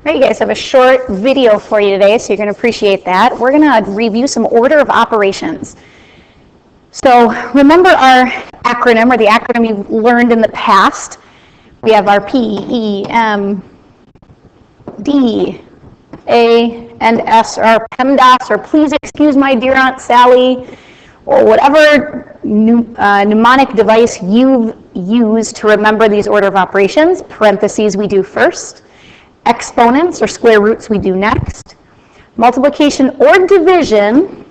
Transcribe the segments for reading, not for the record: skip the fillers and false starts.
Right, you guys have a short video for you today, so you're going to appreciate that. We're going to review some order of operations. So remember our acronym, or the acronym you've learned in the past. We have our P, E, M, D, A, and S, or PEMDAS, or please excuse my dear Aunt Sally, or whatever mnemonic device you use to remember these order of operations. Parentheses we do first. Exponents, or square roots, we do next. Multiplication or division,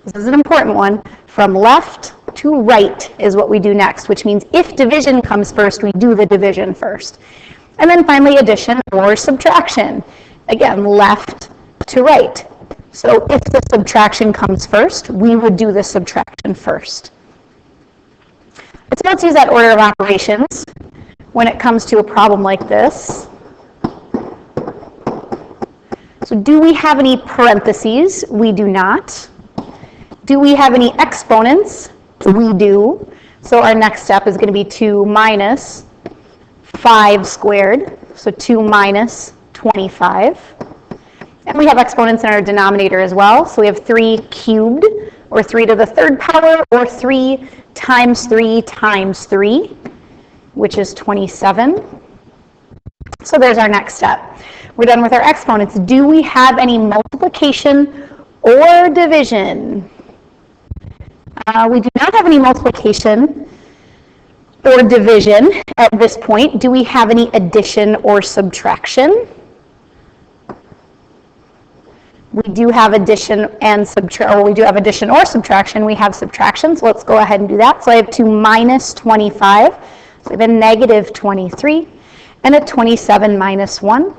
this is an important one, from left to right is what we do next, which means if division comes first, we do the division first. And then finally, addition or subtraction. Again, left to right. So if the subtraction comes first, we would do the subtraction first. So let's use that order of operations when it comes to a problem like this. So do we have any parentheses? We do not. Do we have any exponents? We do. So our next step is going to be 2 minus 5 squared. So 2 minus 25. And we have exponents in our denominator as well. So we have 3 cubed, or 3 to the third power, or 3 times 3 times 3, which is 27. So there's our next step. We're done with our exponents. Do we have any multiplication or division? We do not have any multiplication or division at this point. Do we have any addition or subtraction? We do have addition and subtraction, or we do have addition or subtraction. We have subtraction, so let's go ahead and do that. So I have 2 minus 25, so I have a negative 23, and a 27 minus 1,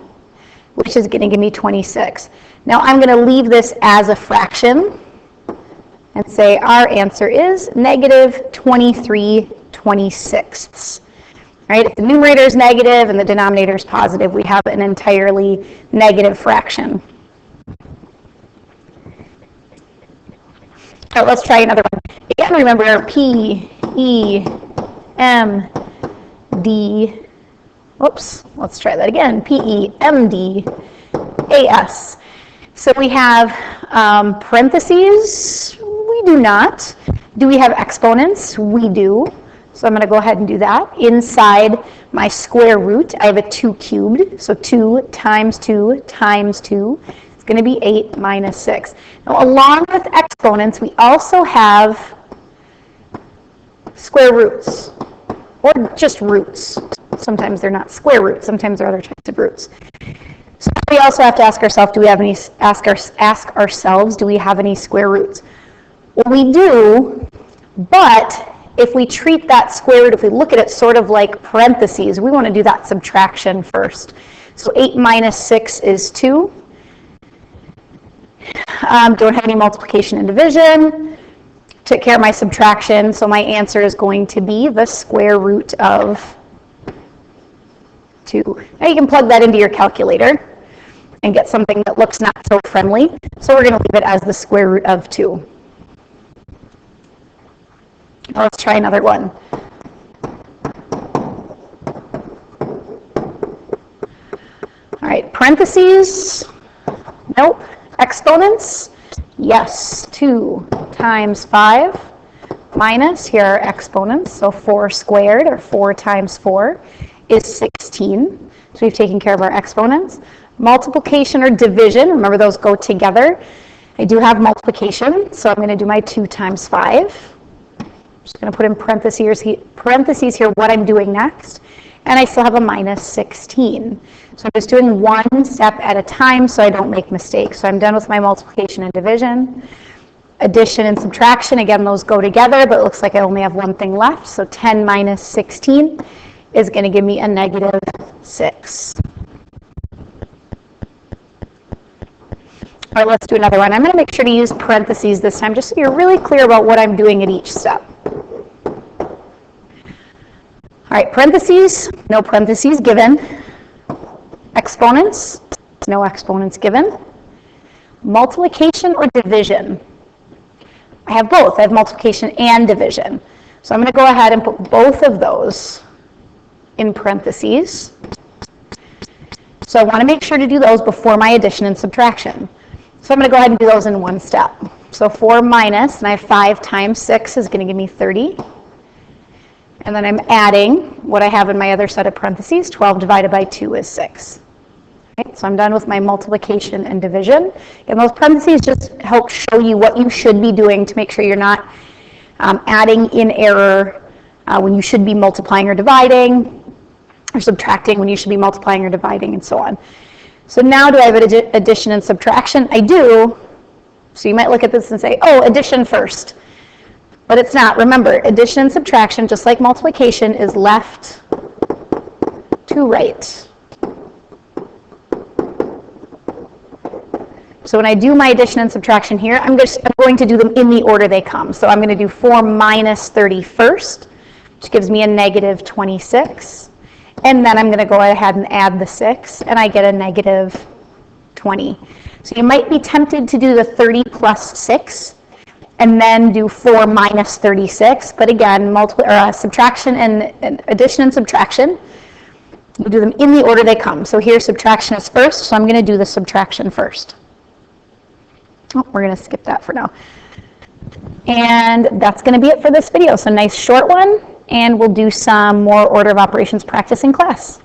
which is going to give me 26. Now I'm going to leave this as a fraction and say our answer is negative 23/26. Right? If the numerator is negative and the denominator is positive, we have an entirely negative fraction. All right, let's try another one. Again, remember P, E, M, D. Oops, let's try that again. P, E, M, D, A, S. So we have parentheses. We do not. Do we have exponents? We do. So I'm going to go ahead and do that. Inside my square root, I have a 2 cubed. So 2 times 2 times 2 is going to be 8 minus 6. Now, along with exponents, we also have square roots, or just roots. Sometimes they're not square roots. Sometimes they're other types of roots. So we also have to ask ourselves, do we have any? Ask ourselves, do we have any square roots? Well, we do, but if we treat that square root, if we look at it sort of like parentheses, we want to do that subtraction first. So 8 minus 6 is 2. Don't have any multiplication and division. Took care of my subtraction, so my answer is going to be the square root of 2. Now you can plug that into your calculator and get something that looks not so friendly. So we're going to leave it as the square root of 2. Now let's try another one. All right, parentheses. Nope. Exponents. Yes. 2 times 5 minus, here are exponents, so 4 squared, or 4 times 4, is 16. So we've taken care of our exponents. Multiplication or division, remember those go together. I do have multiplication, so I'm going to do my 2 times 5. I'm just going to put in parentheses here what I'm doing next. And I still have a minus 16. So I'm just doing one step at a time so I don't make mistakes. So I'm done with my multiplication and division. Addition and subtraction, again, those go together, but it looks like I only have one thing left. So 10 minus 16 is going to give me a negative 6. All right, let's do another one. I'm going to make sure to use parentheses this time, just so you're really clear about what I'm doing at each step. All right, parentheses, no parentheses given. Exponents, no exponents given. Multiplication or division. I have both. I have multiplication and division. So I'm going to go ahead and put both of those in parentheses. So So I want to make sure to do those before my addition and subtraction. So I'm going to go ahead and do those in one step. So 4 minus, and I have 5 times 6 is going to give me 30. And then I'm adding what I have in my other set of parentheses. 12 divided by 2 is 6. Okay, so I'm done with my multiplication and division. And those parentheses just help show you what you should be doing to make sure you're not adding in error when you should be multiplying or dividing, or subtracting when you should be multiplying or dividing, and so on. So now do I have addition and subtraction? I do. So you might look at this and say, oh, addition first. But it's not. Remember, addition and subtraction, just like multiplication, is left to right. So when I do my addition and subtraction here, I'm going to do them in the order they come. So I'm going to do 4 minus 30 first, which gives me a negative 26. And then I'm going to go ahead and add the 6, and I get a negative 20. So you might be tempted to do the 30 plus 6, and then do 4 minus 36. But again, subtraction and addition and subtraction, you do them in the order they come. So here subtraction is first, so I'm going to do the subtraction first. Oh, we're going to skip that for now. And that's going to be it for this video. So nice short one, and we'll do some more order of operations practice in class.